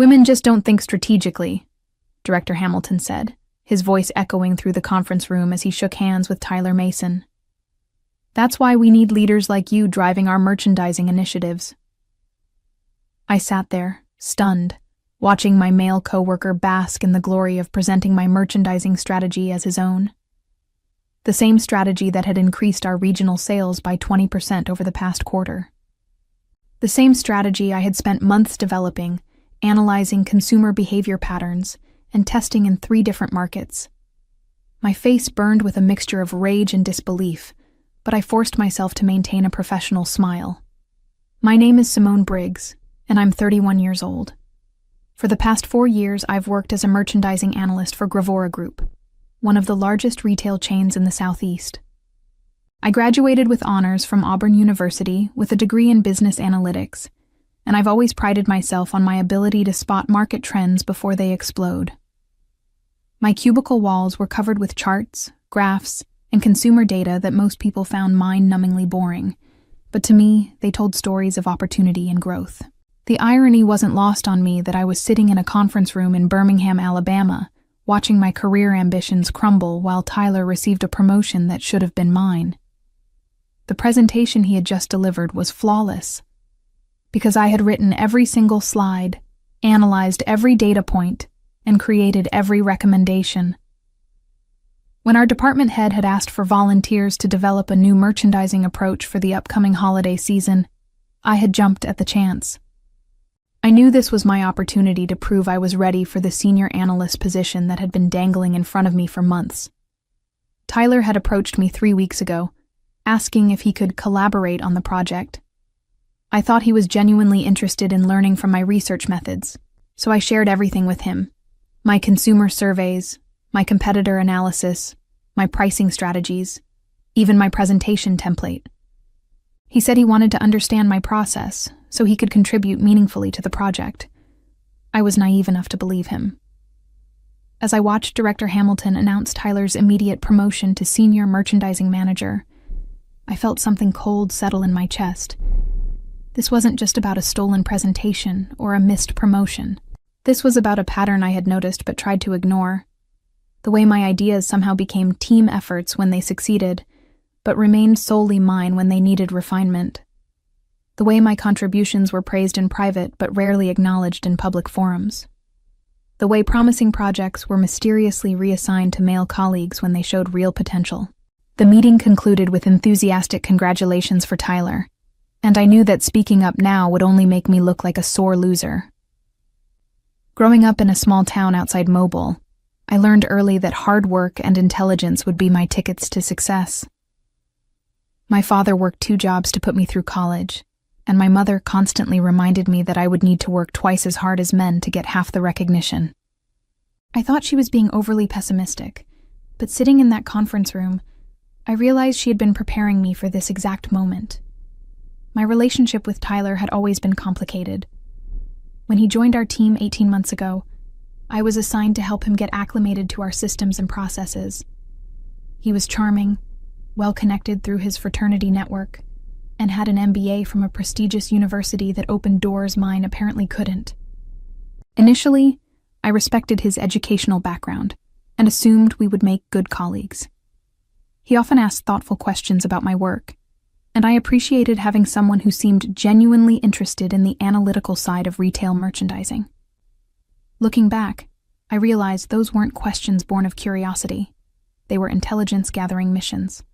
Women just don't think strategically, Director Hamilton said, his voice echoing through the conference room as he shook hands with Tyler Mason. That's why we need leaders like you driving our merchandising initiatives. I sat there, stunned, watching my male coworker bask in the glory of presenting my merchandising strategy as his own. The same strategy that had increased our regional sales by 20% over the past quarter. The same strategy I had spent months developing, analyzing consumer behavior patterns, and testing in 3 different markets. My face burned with a mixture of rage and disbelief, but I forced myself to maintain a professional smile. My name is Simone Briggs, and I'm 31 years old. For the past 4 years, I've worked as a merchandising analyst for Gravora Group, one of the largest retail chains in the Southeast. I graduated with honors from Auburn University with a degree in business analytics, and I've always prided myself on my ability to spot market trends before they explode. My cubicle walls were covered with charts, graphs, and consumer data that most people found mind-numbingly boring, but to me, they told stories of opportunity and growth. The irony wasn't lost on me that I was sitting in a conference room in Birmingham, Alabama, watching my career ambitions crumble while Tyler received a promotion that should have been mine. The presentation he had just delivered was flawless, because I had written every single slide, analyzed every data point, and created every recommendation. When our department head had asked for volunteers to develop a new merchandising approach for the upcoming holiday season, I had jumped at the chance. I knew this was my opportunity to prove I was ready for the senior analyst position that had been dangling in front of me for months. Tyler had approached me 3 weeks ago, asking if he could collaborate on the project. I thought he was genuinely interested in learning from my research methods, so I shared everything with him. My consumer surveys, my competitor analysis, my pricing strategies, even my presentation template. He said he wanted to understand my process so he could contribute meaningfully to the project. I was naive enough to believe him. As I watched Director Hamilton announce Tyler's immediate promotion to Senior Merchandising Manager, I felt something cold settle in my chest. This wasn't just about a stolen presentation or a missed promotion. This was about a pattern I had noticed but tried to ignore. The way my ideas somehow became team efforts when they succeeded, but remained solely mine when they needed refinement. The way my contributions were praised in private but rarely acknowledged in public forums. The way promising projects were mysteriously reassigned to male colleagues when they showed real potential. The meeting concluded with enthusiastic congratulations for Tyler, and I knew that speaking up now would only make me look like a sore loser. Growing up in a small town outside Mobile, I learned early that hard work and intelligence would be my tickets to success. My father worked 2 jobs to put me through college, and my mother constantly reminded me that I would need to work twice as hard as men to get half the recognition. I thought she was being overly pessimistic, but sitting in that conference room, I realized she had been preparing me for this exact moment. My relationship with Tyler had always been complicated. When he joined our team 18 months ago, I was assigned to help him get acclimated to our systems and processes. He was charming, well-connected through his fraternity network, and had an MBA from a prestigious university that opened doors mine apparently couldn't. Initially, I respected his educational background and assumed we would make good colleagues. He often asked thoughtful questions about my work, and I appreciated having someone who seemed genuinely interested in the analytical side of retail merchandising. Looking back, I realized those weren't questions born of curiosity. They were intelligence-gathering missions.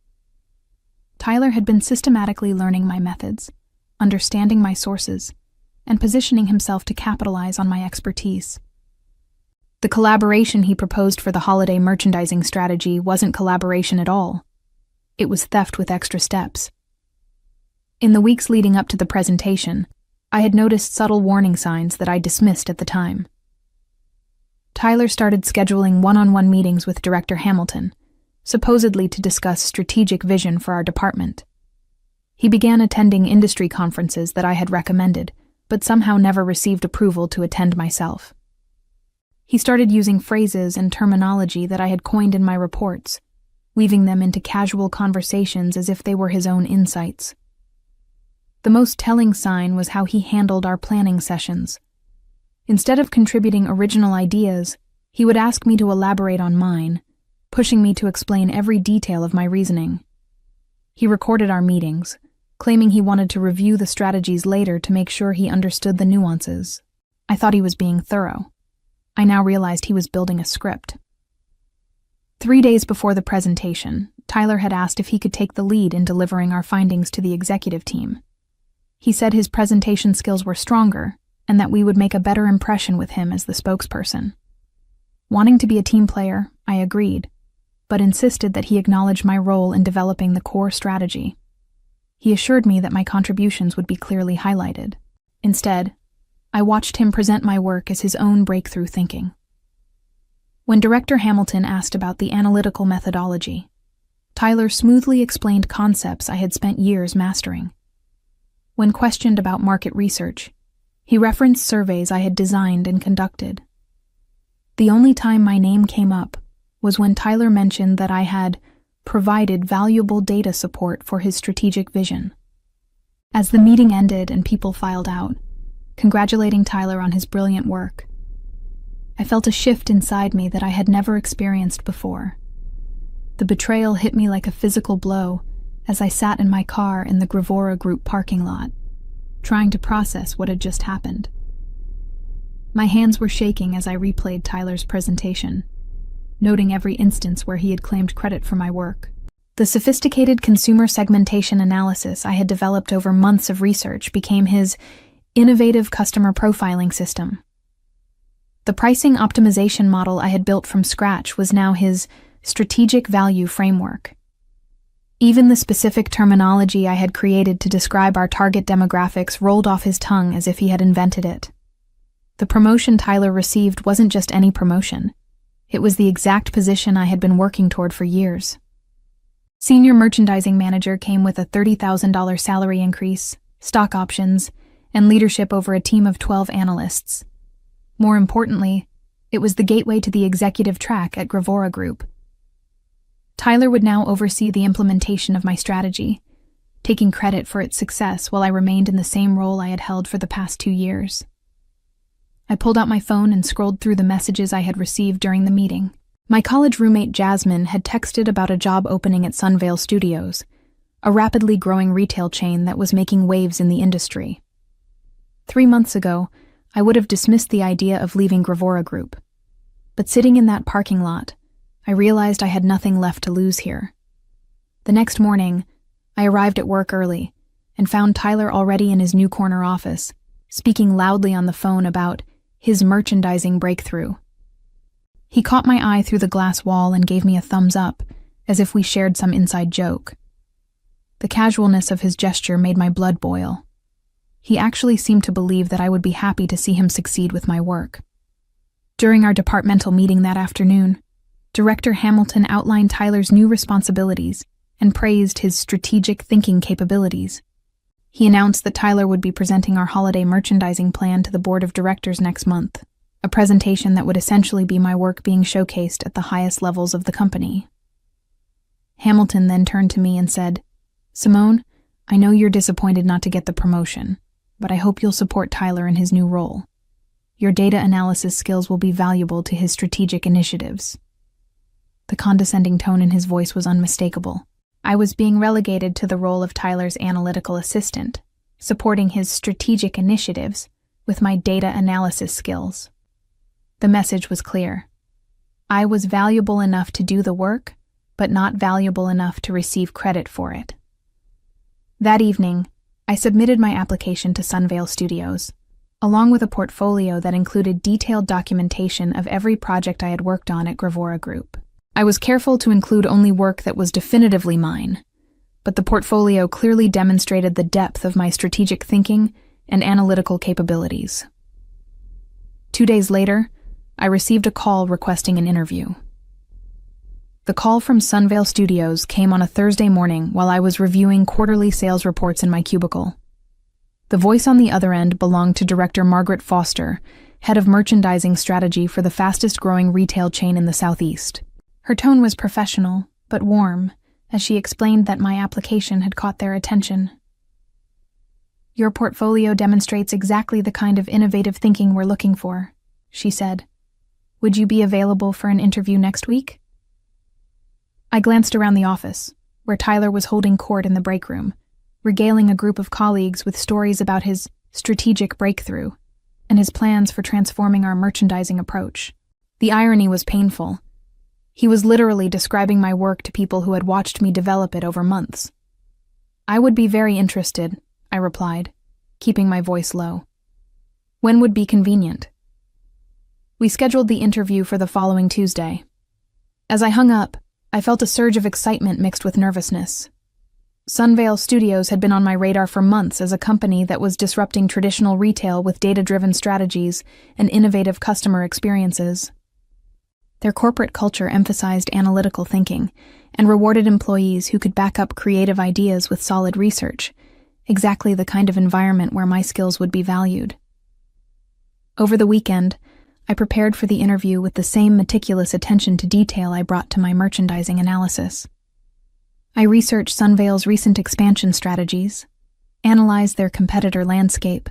Tyler had been systematically learning my methods, understanding my sources, and positioning himself to capitalize on my expertise. The collaboration he proposed for the holiday merchandising strategy wasn't collaboration at all. It was theft with extra steps. In the weeks leading up to the presentation, I had noticed subtle warning signs that I dismissed at the time. Tyler started scheduling one-on-one meetings with Director Hamilton, supposedly to discuss strategic vision for our department. He began attending industry conferences that I had recommended, but somehow never received approval to attend myself. He started using phrases and terminology that I had coined in my reports, weaving them into casual conversations as if they were his own insights. The most telling sign was how he handled our planning sessions. Instead of contributing original ideas, he would ask me to elaborate on mine, pushing me to explain every detail of my reasoning. He recorded our meetings, claiming he wanted to review the strategies later to make sure he understood the nuances. I thought he was being thorough. I now realized he was building a script. 3 days before the presentation, Tyler had asked if he could take the lead in delivering our findings to the executive team. He said his presentation skills were stronger and that we would make a better impression with him as the spokesperson. Wanting to be a team player, I agreed, but insisted that he acknowledge my role in developing the core strategy. He assured me that my contributions would be clearly highlighted. Instead, I watched him present my work as his own breakthrough thinking. When Director Hamilton asked about the analytical methodology, Tyler smoothly explained concepts I had spent years mastering. When questioned about market research, he referenced surveys I had designed and conducted. The only time my name came up was when Tyler mentioned that I had provided valuable data support for his strategic vision. As the meeting ended and people filed out, congratulating Tyler on his brilliant work, I felt a shift inside me that I had never experienced before. The betrayal hit me like a physical blow as I sat in my car in the Gravora Group parking lot, trying to process what had just happened. My hands were shaking as I replayed Tyler's presentation, noting every instance where he had claimed credit for my work. The sophisticated consumer segmentation analysis I had developed over months of research became his innovative customer profiling system. The pricing optimization model I had built from scratch was now his strategic value framework. Even the specific terminology I had created to describe our target demographics rolled off his tongue as if he had invented it. The promotion Tyler received wasn't just any promotion. It was the exact position I had been working toward for years. Senior Merchandising Manager came with a $30,000 salary increase, stock options, and leadership over a team of 12 analysts. More importantly, it was the gateway to the executive track at Gravora Group. Tyler would now oversee the implementation of my strategy, taking credit for its success while I remained in the same role I had held for the past 2 years. I pulled out my phone and scrolled through the messages I had received during the meeting. My college roommate Jasmine had texted about a job opening at Sunvale Studios, a rapidly growing retail chain that was making waves in the industry. 3 months ago, I would have dismissed the idea of leaving Gravora Group. But sitting in that parking lot, I realized I had nothing left to lose here. The next morning, I arrived at work early and found Tyler already in his new corner office, speaking loudly on the phone about his merchandising breakthrough. He caught my eye through the glass wall and gave me a thumbs up, as if we shared some inside joke. The casualness of his gesture made my blood boil. He actually seemed to believe that I would be happy to see him succeed with my work. During our departmental meeting that afternoon, Director Hamilton outlined Tyler's new responsibilities and praised his strategic thinking capabilities. He announced that Tyler would be presenting our holiday merchandising plan to the board of directors next month, a presentation that would essentially be my work being showcased at the highest levels of the company. Hamilton then turned to me and said, "Simone, I know you're disappointed not to get the promotion, but I hope you'll support Tyler in his new role. Your data analysis skills will be valuable to his strategic initiatives." The condescending tone in his voice was unmistakable. I was being relegated to the role of Tyler's analytical assistant, supporting his strategic initiatives with my data analysis skills. The message was clear. I was valuable enough to do the work, but not valuable enough to receive credit for it. That evening, I submitted my application to Sunvale Studios, along with a portfolio that included detailed documentation of every project I had worked on at Gravora Group. I was careful to include only work that was definitively mine, but the portfolio clearly demonstrated the depth of my strategic thinking and analytical capabilities. 2 days later, I received a call requesting an interview. The call from Sunvale Studios came on a Thursday morning while I was reviewing quarterly sales reports in my cubicle. The voice on the other end belonged to Director Margaret Foster, head of merchandising strategy for the fastest-growing retail chain in the Southeast. Her tone was professional, but warm, as she explained that my application had caught their attention. Your portfolio demonstrates exactly the kind of innovative thinking we're looking for, she said. Would you be available for an interview next week? I glanced around the office, where Tyler was holding court in the break room, regaling a group of colleagues with stories about his strategic breakthrough and his plans for transforming our merchandising approach. The irony was painful. He was literally describing my work to people who had watched me develop it over months. I would be very interested, I replied, keeping my voice low. When would be convenient? We scheduled the interview for the following Tuesday. As I hung up, I felt a surge of excitement mixed with nervousness. Sunvale Studios had been on my radar for months as a company that was disrupting traditional retail with data-driven strategies and innovative customer experiences. Their corporate culture emphasized analytical thinking and rewarded employees who could back up creative ideas with solid research, exactly the kind of environment where my skills would be valued. Over the weekend, I prepared for the interview with the same meticulous attention to detail I brought to my merchandising analysis. I researched Sunvale's recent expansion strategies, analyzed their competitor landscape,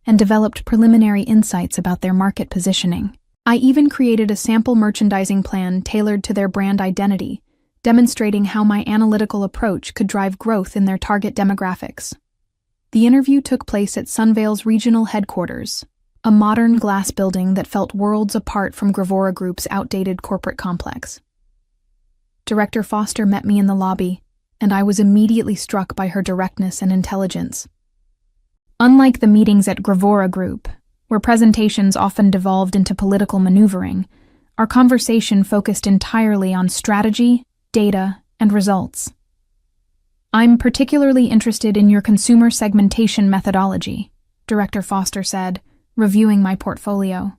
and developed preliminary insights about their market positioning. I even created a sample merchandising plan tailored to their brand identity, demonstrating how my analytical approach could drive growth in their target demographics. The interview took place at Sunvale's regional headquarters, a modern glass building that felt worlds apart from Gravora Group's outdated corporate complex. Director Foster met me in the lobby, and I was immediately struck by her directness and intelligence. Unlike the meetings at Gravora Group, where presentations often devolved into political maneuvering, our conversation focused entirely on strategy, data, and results. I'm particularly interested in your consumer segmentation methodology, Director Foster said, reviewing my portfolio.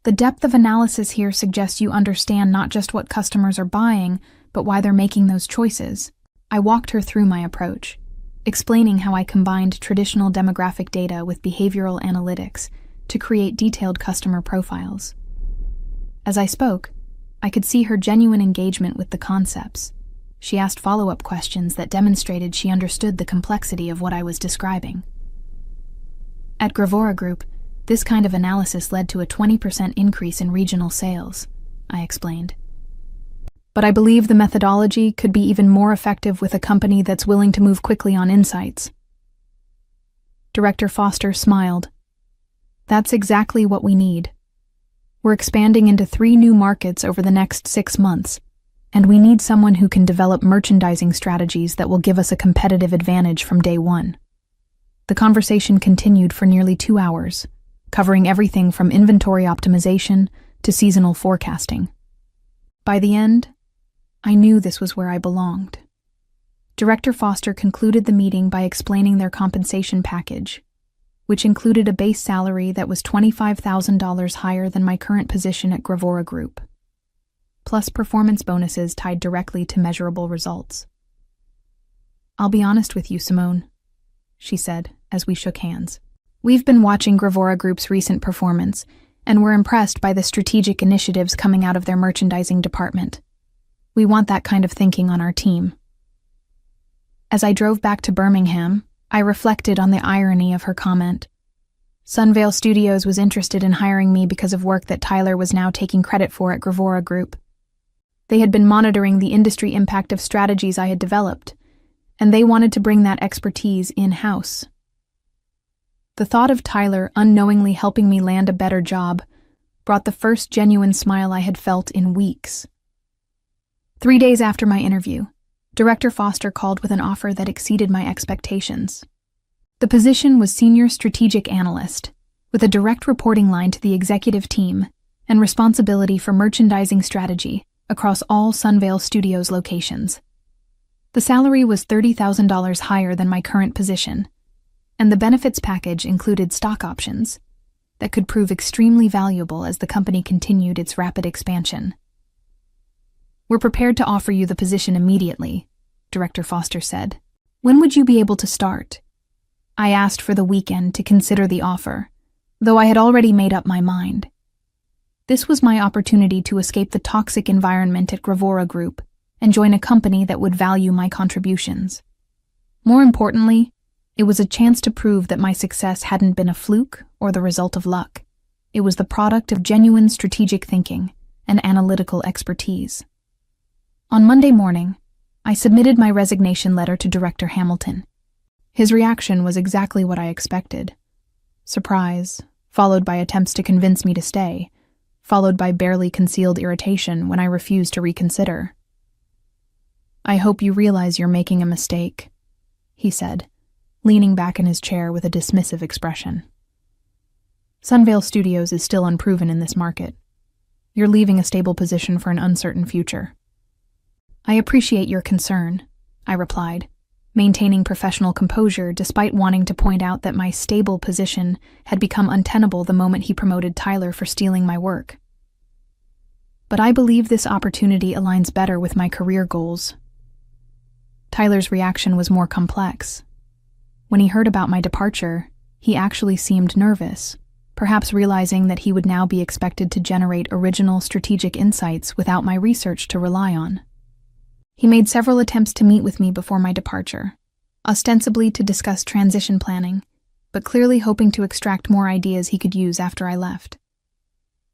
The depth of analysis here suggests you understand not just what customers are buying, but why they're making those choices. I walked her through my approach, explaining how I combined traditional demographic data with behavioral analytics to create detailed customer profiles. As I spoke, I could see her genuine engagement with the concepts. She asked follow-up questions that demonstrated she understood the complexity of what I was describing. At Gravora Group, this kind of analysis led to a 20% increase in regional sales, I explained. But I believe the methodology could be even more effective with a company that's willing to move quickly on insights. Director Foster smiled. That's exactly what we need. We're expanding into 3 new markets over the next 6 months, and we need someone who can develop merchandising strategies that will give us a competitive advantage from day one. The conversation continued for nearly 2 hours, covering everything from inventory optimization to seasonal forecasting. By the end, I knew this was where I belonged. Director Foster concluded the meeting by explaining their compensation package, which included a base salary that was $25,000 higher than my current position at Gravora Group, plus performance bonuses tied directly to measurable results. I'll be honest with you, Simone, she said as we shook hands. We've been watching Gravora Group's recent performance, and we're impressed by the strategic initiatives coming out of their merchandising department. We want that kind of thinking on our team. As I drove back to Birmingham, I reflected on the irony of her comment. Sunvale Studios was interested in hiring me because of work that Tyler was now taking credit for at Gravora Group. They had been monitoring the industry impact of strategies I had developed, and they wanted to bring that expertise in-house. The thought of Tyler unknowingly helping me land a better job brought the first genuine smile I had felt in weeks. 3 days after my interview, Director Foster called with an offer that exceeded my expectations. The position was Senior Strategic Analyst, with a direct reporting line to the executive team and responsibility for merchandising strategy across all Sunvale Studios locations. The salary was $30,000 higher than my current position, and the benefits package included stock options that could prove extremely valuable as the company continued its rapid expansion. We're prepared to offer you the position immediately, Director Foster said. When would you be able to start? I asked for the weekend to consider the offer, though I had already made up my mind. This was my opportunity to escape the toxic environment at Gravora Group and join a company that would value my contributions. More importantly, It was a chance to prove that my success hadn't been a fluke or the result of luck. It was the product of genuine strategic thinking and analytical expertise. On Monday morning, I submitted my resignation letter to Director Hamilton. His reaction was exactly what I expected. Surprise, followed by attempts to convince me to stay, followed by barely concealed irritation when I refused to reconsider. "I hope you realize you're making a mistake," he said, leaning back in his chair with a dismissive expression. "Sunvale Studios is still unproven in this market. You're leaving a stable position for an uncertain future." "I appreciate your concern," I replied, maintaining professional composure despite wanting to point out that my stable position had become untenable the moment he promoted Tyler for stealing my work. "But I believe this opportunity aligns better with my career goals." Tyler's reaction was more complex. When he heard about my departure, he actually seemed nervous, perhaps realizing that he would now be expected to generate original strategic insights without my research to rely on. He made several attempts to meet with me before my departure, ostensibly to discuss transition planning, but clearly hoping to extract more ideas he could use after I left.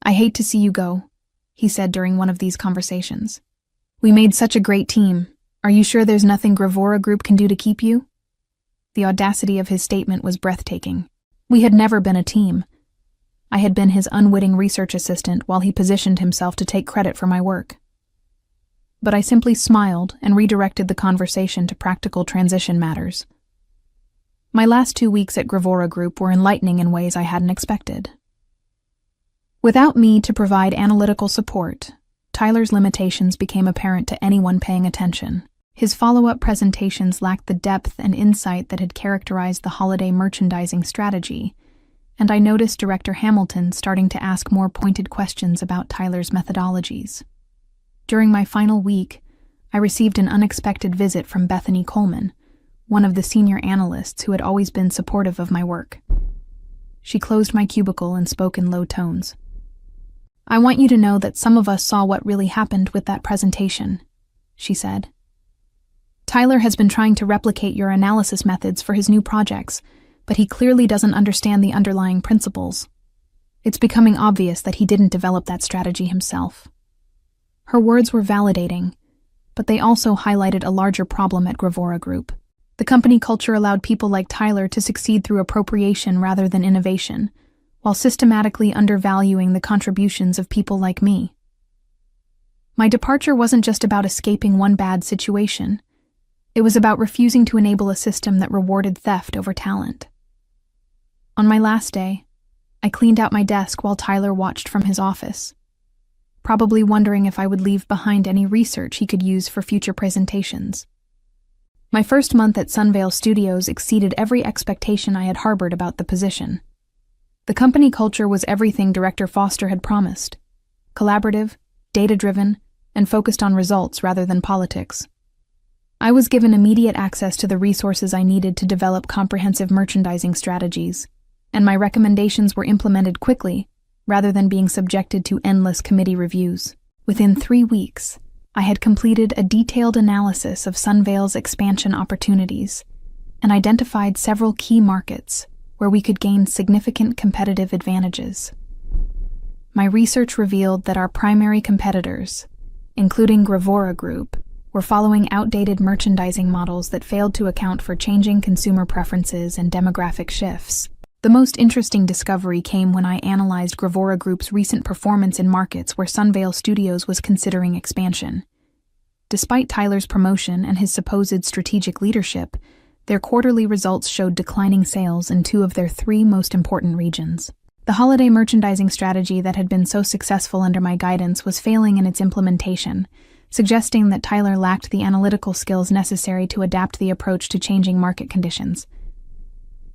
"I hate to see you go," he said during one of these conversations. "We made such a great team. Are you sure there's nothing Gravora Group can do to keep you?" The audacity of his statement was breathtaking. We had never been a team. I had been his unwitting research assistant while he positioned himself to take credit for my work. But I simply smiled and redirected the conversation to practical transition matters. My last 2 weeks at Gravora Group were enlightening in ways I hadn't expected. Without me to provide analytical support, Tyler's limitations became apparent to anyone paying attention. His follow-up presentations lacked the depth and insight that had characterized the holiday merchandising strategy, and I noticed Director Hamilton starting to ask more pointed questions about Tyler's methodologies. During my final week, I received an unexpected visit from Bethany Coleman, one of the senior analysts who had always been supportive of my work. She closed my cubicle and spoke in low tones. "I want you to know that some of us saw what really happened with that presentation," she said. "Tyler has been trying to replicate your analysis methods for his new projects, but he clearly doesn't understand the underlying principles. It's becoming obvious that he didn't develop that strategy himself." Her words were validating, but they also highlighted a larger problem at Gravora Group. The company culture allowed people like Tyler to succeed through appropriation rather than innovation, while systematically undervaluing the contributions of people like me. My departure wasn't just about escaping one bad situation. It was about refusing to enable a system that rewarded theft over talent. On my last day, I cleaned out my desk while Tyler watched from his office, probably wondering if I would leave behind any research he could use for future presentations. My first month at Sunvale Studios exceeded every expectation I had harbored about the position. The company culture was everything Director Foster had promised: collaborative, data-driven, and focused on results rather than politics. I was given immediate access to the resources I needed to develop comprehensive merchandising strategies, and my recommendations were implemented quickly, rather than being subjected to endless committee reviews. Within 3 weeks, I had completed a detailed analysis of Sunvale's expansion opportunities and identified several key markets where we could gain significant competitive advantages. My research revealed that our primary competitors, including Gravora Group, were following outdated merchandising models that failed to account for changing consumer preferences and demographic shifts. The most interesting discovery came when I analyzed Gravora Group's recent performance in markets where Sunvale Studios was considering expansion. Despite Tyler's promotion and his supposed strategic leadership, their quarterly results showed declining sales in 2 of their 3 most important regions. The holiday merchandising strategy that had been so successful under my guidance was failing in its implementation, suggesting that Tyler lacked the analytical skills necessary to adapt the approach to changing market conditions.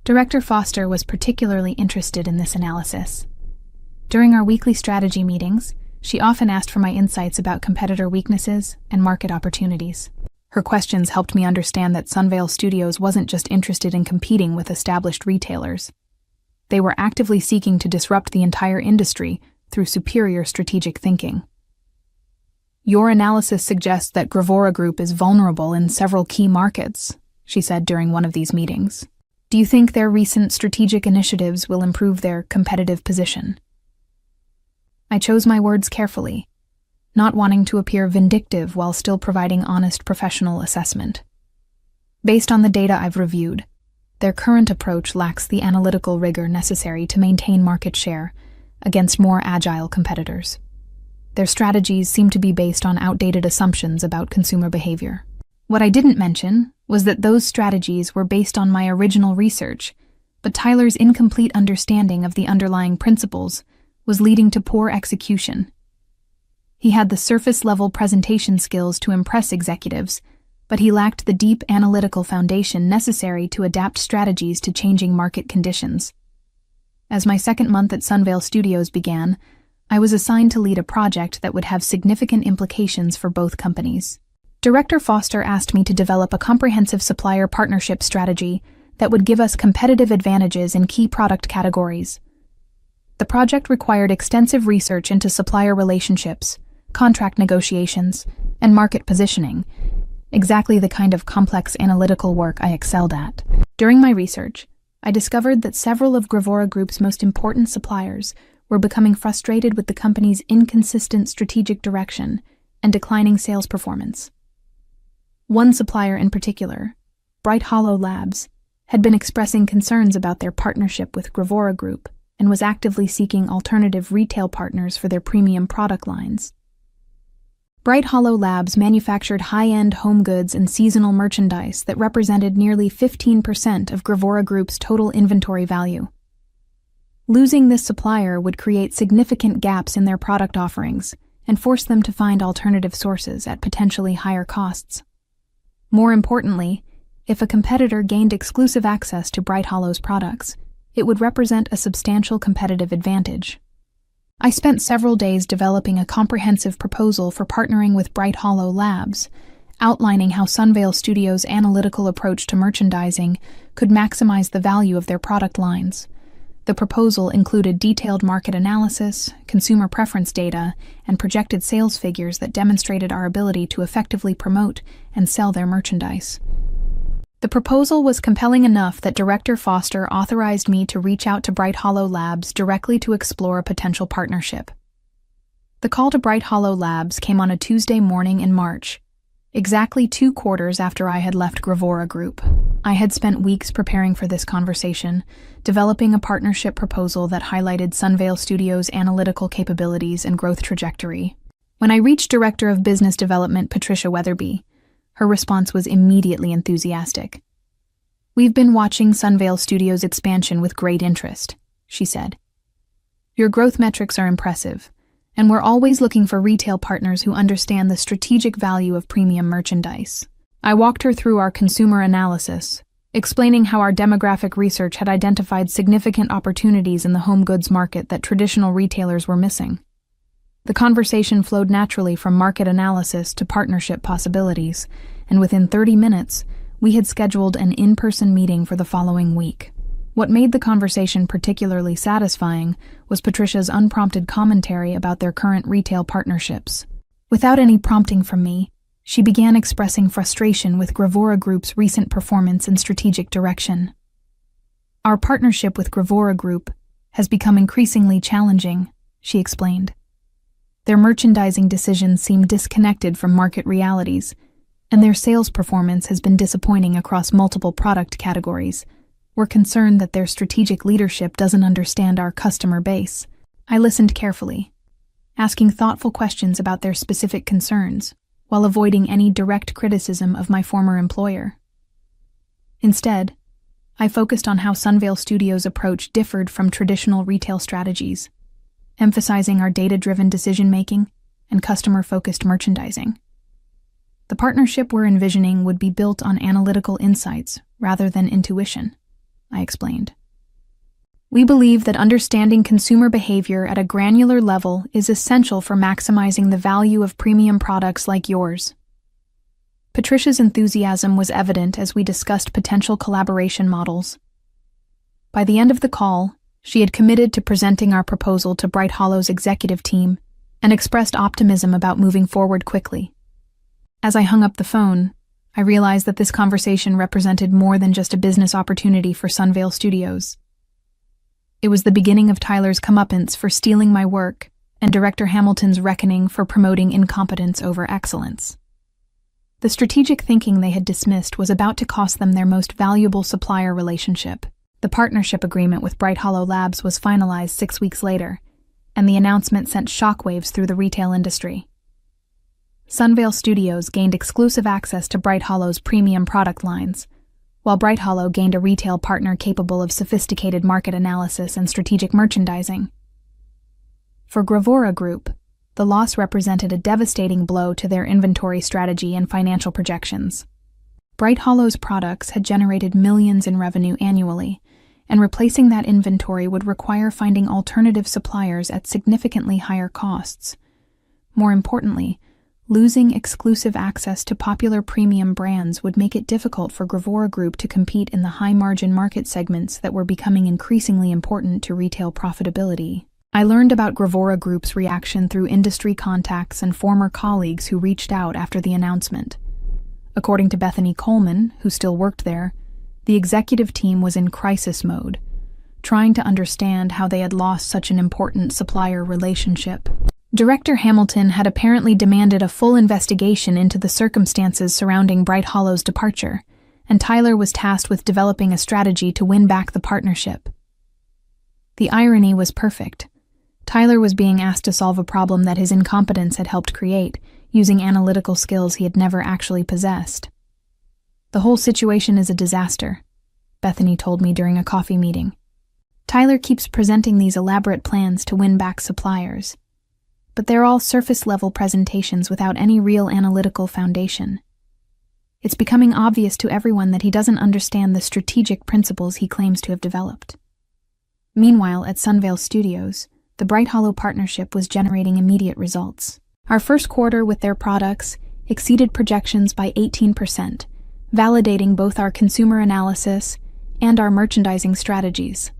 Director Foster was particularly interested in this analysis. During our weekly strategy meetings, she often asked for my insights about competitor weaknesses and market opportunities. Her questions helped me understand that Sunvale Studios wasn't just interested in competing with established retailers. They were actively seeking to disrupt the entire industry through superior strategic thinking. "Your analysis suggests that Gravora Group is vulnerable in several key markets," she said during one of these meetings. Do you think their recent strategic initiatives will improve their competitive position? I chose my words carefully, not wanting to appear vindictive while still providing honest professional assessment. Based on the data I've reviewed, their current approach lacks the analytical rigor necessary to maintain market share against more agile competitors. Their strategies seem to be based on outdated assumptions about consumer behavior. What I didn't mention was that those strategies were based on my original research, but Tyler's incomplete understanding of the underlying principles was leading to poor execution. He had the surface-level presentation skills to impress executives, but he lacked the deep analytical foundation necessary to adapt strategies to changing market conditions. As my second month at Sunvale Studios began, I was assigned to lead a project that would have significant implications for both companies. Director Foster asked me to develop a comprehensive supplier partnership strategy that would give us competitive advantages in key product categories. The project required extensive research into supplier relationships, contract negotiations, and market positioning, exactly the kind of complex analytical work I excelled at. During my research, I discovered that several of Gravora Group's most important suppliers were becoming frustrated with the company's inconsistent strategic direction and declining sales performance. One supplier in particular, Bright Hollow Labs, had been expressing concerns about their partnership with Gravora Group and was actively seeking alternative retail partners for their premium product lines. Bright Hollow Labs manufactured high-end home goods and seasonal merchandise that represented nearly 15% of Gravora Group's total inventory value. Losing this supplier would create significant gaps in their product offerings and force them to find alternative sources at potentially higher costs. More importantly, if a competitor gained exclusive access to Bright Hollow's products, it would represent a substantial competitive advantage. I spent several days developing a comprehensive proposal for partnering with Bright Hollow Labs, outlining how Sunvale Studios' analytical approach to merchandising could maximize the value of their product lines. The proposal included detailed market analysis, consumer preference data, and projected sales figures that demonstrated our ability to effectively promote and sell their merchandise. The proposal was compelling enough that Director Foster authorized me to reach out to Bright Hollow Labs directly to explore a potential partnership. The call to Bright Hollow Labs came on a Tuesday morning in March, exactly 2 quarters after I had left Gravora Group. I had spent weeks preparing for this conversation, developing a partnership proposal that highlighted Sunvale Studios' analytical capabilities and growth trajectory. When I reached Director of Business Development Patricia Weatherby, her response was immediately enthusiastic. "We've been watching Sunvale Studios' expansion with great interest," she said. "Your growth metrics are impressive, and we're always looking for retail partners who understand the strategic value of premium merchandise." I walked her through our consumer analysis, explaining how our demographic research had identified significant opportunities in the home goods market that traditional retailers were missing. The conversation flowed naturally from market analysis to partnership possibilities, and within 30 minutes, we had scheduled an in-person meeting for the following week. What made the conversation particularly satisfying was Patricia's unprompted commentary about their current retail partnerships. Without any prompting from me, she began expressing frustration with Gravora Group's recent performance and strategic direction. "Our partnership with Gravora Group has become increasingly challenging," she explained. "Their merchandising decisions seem disconnected from market realities, and their sales performance has been disappointing across multiple product categories. We're concerned that their strategic leadership doesn't understand our customer base." I listened carefully, asking thoughtful questions about their specific concerns, while avoiding any direct criticism of my former employer. Instead, I focused on how Sunvale Studios' approach differed from traditional retail strategies, emphasizing our data-driven decision-making and customer-focused merchandising. The partnership we're envisioning would be built on analytical insights rather than intuition, I explained. "We believe that understanding consumer behavior at a granular level is essential for maximizing the value of premium products like yours." Patricia's enthusiasm was evident as we discussed potential collaboration models. By the end of the call, she had committed to presenting our proposal to Bright Hollow's executive team and expressed optimism about moving forward quickly. As I hung up the phone, I realized that this conversation represented more than just a business opportunity for Sunvale Studios. It was the beginning of Tyler's comeuppance for stealing my work and Director Hamilton's reckoning for promoting incompetence over excellence. The strategic thinking they had dismissed was about to cost them their most valuable supplier relationship. The partnership agreement with Bright Hollow Labs was finalized 6 weeks later, and the announcement sent shockwaves through the retail industry. Sunvale Studios gained exclusive access to Bright Hollow's premium product lines, while Bright Hollow gained a retail partner capable of sophisticated market analysis and strategic merchandising. For Gravora Group, the loss represented a devastating blow to their inventory strategy and financial projections. Bright Hollow's products had generated millions in revenue annually, and replacing that inventory would require finding alternative suppliers at significantly higher costs. More importantly, losing exclusive access to popular premium brands would make it difficult for Gravora Group to compete in the high-margin market segments that were becoming increasingly important to retail profitability. I learned about Gravora Group's reaction through industry contacts and former colleagues who reached out after the announcement. According to Bethany Coleman, who still worked there, the executive team was in crisis mode, trying to understand how they had lost such an important supplier relationship. Director Hamilton had apparently demanded a full investigation into the circumstances surrounding Bright Hollow's departure, and Tyler was tasked with developing a strategy to win back the partnership. The irony was perfect. Tyler was being asked to solve a problem that his incompetence had helped create, using analytical skills he had never actually possessed. "The whole situation is a disaster," Bethany told me during a coffee meeting. "Tyler keeps presenting these elaborate plans to win back suppliers, but they're all surface-level presentations without any real analytical foundation. It's becoming obvious to everyone that he doesn't understand the strategic principles he claims to have developed." Meanwhile, at Sunvale Studios, the Bright Hollow partnership was generating immediate results. Our first quarter with their products exceeded projections by 18%, validating both our consumer analysis and our merchandising strategies.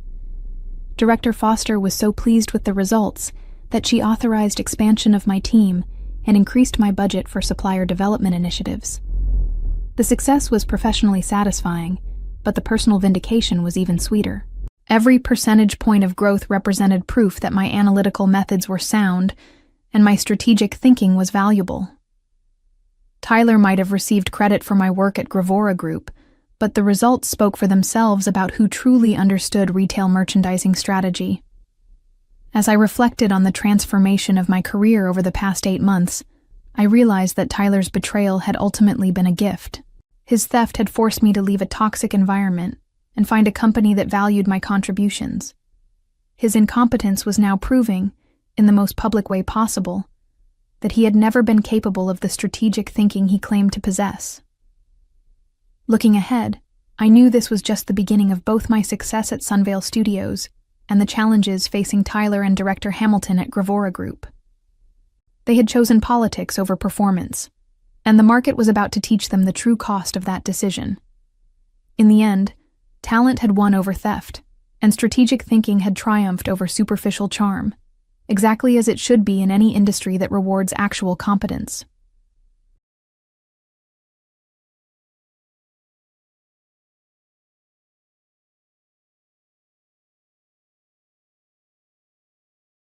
Director Foster was so pleased with the results that she authorized expansion of my team and increased my budget for supplier development initiatives. The success was professionally satisfying, but the personal vindication was even sweeter. Every percentage point of growth represented proof that my analytical methods were sound and my strategic thinking was valuable. Tyler might have received credit for my work at Gravora Group, but the results spoke for themselves about who truly understood retail merchandising strategy. As I reflected on the transformation of my career over the past 8 months, I realized that Tyler's betrayal had ultimately been a gift. His theft had forced me to leave a toxic environment and find a company that valued my contributions. His incompetence was now proving, in the most public way possible, that he had never been capable of the strategic thinking he claimed to possess. Looking ahead, I knew this was just the beginning of both my success at Sunvale Studios and the challenges facing Tyler and Director Hamilton at Gravora Group. They had chosen politics over performance, and the market was about to teach them the true cost of that decision. In the end, talent had won over theft, and strategic thinking had triumphed over superficial charm, exactly as it should be in any industry that rewards actual competence.